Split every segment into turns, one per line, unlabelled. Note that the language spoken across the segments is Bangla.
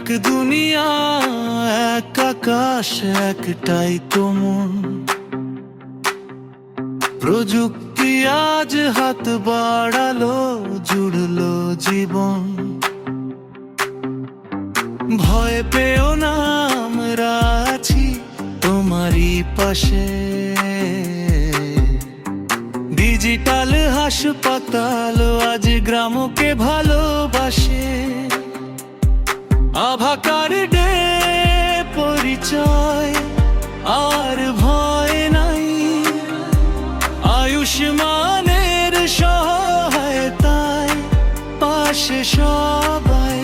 এক দুনিয়া, এক আকাশ, একটাই তো মন। প্রযুক্তি আজ হাত বাড়ালো, জুড়লো জীবন। ভয় পেও না, আমরা আছি তোমারই পাশে। ডিজিটাল হাসপাতাল আজ গ্রামকে ভালোবাসে। আভা কার্ডে পরিচয়, আর ভয় নাই। আয়ুষ্মানের সহায়তায় পাশে সবাই।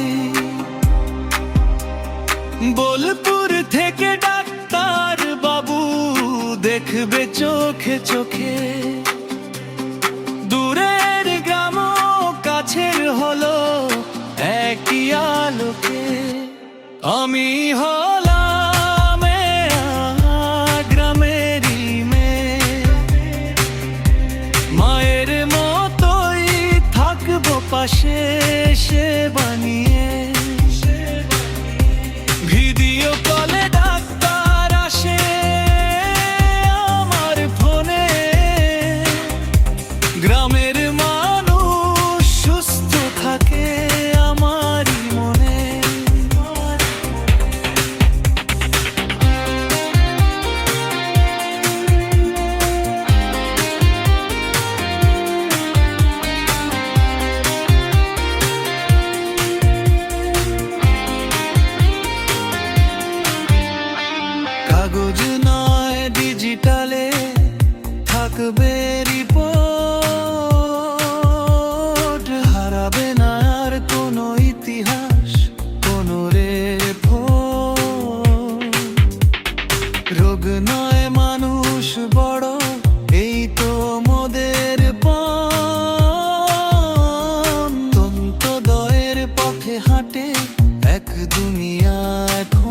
বোলপুর থেকে ডাক্তার বাবু দেখবে চোখে চোখে। দূরের গ্রাম কাছের হলো একই আলোকে। আমি হলাম গ্রামেরই মেয়ে, মায়ের মতোই থাকবো পাশে সেবা নিয়ে। ভিডিও কলে ডাক্তার আসে আমার ফোনে। গ্রামের মানুষ সুস্থ থাকে আমারই মনে। কাগজ নয়, ডিজিটালে থাকবে রিপোর্ট। হারাবে না আর কোনো ইতিহাস, কোনো রেকর্ড। রোগ নয়, মানুষ বড়, এই তো মোদের পণ। তন্ত্রদয়ের পথে হাঁটে এক দুনিয়া এখন।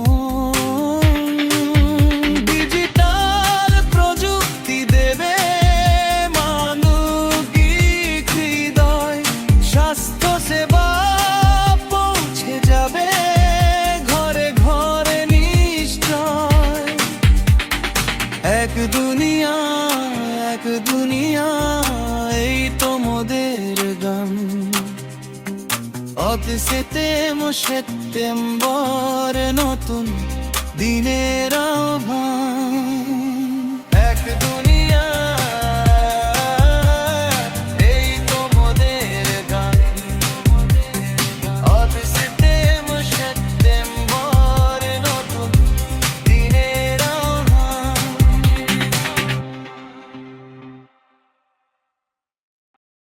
এক দুনিয়া, এক দুনিয়া, এই তো মোদের গান। সেপ্টেম্বর নতুন দিনের আহ্বান।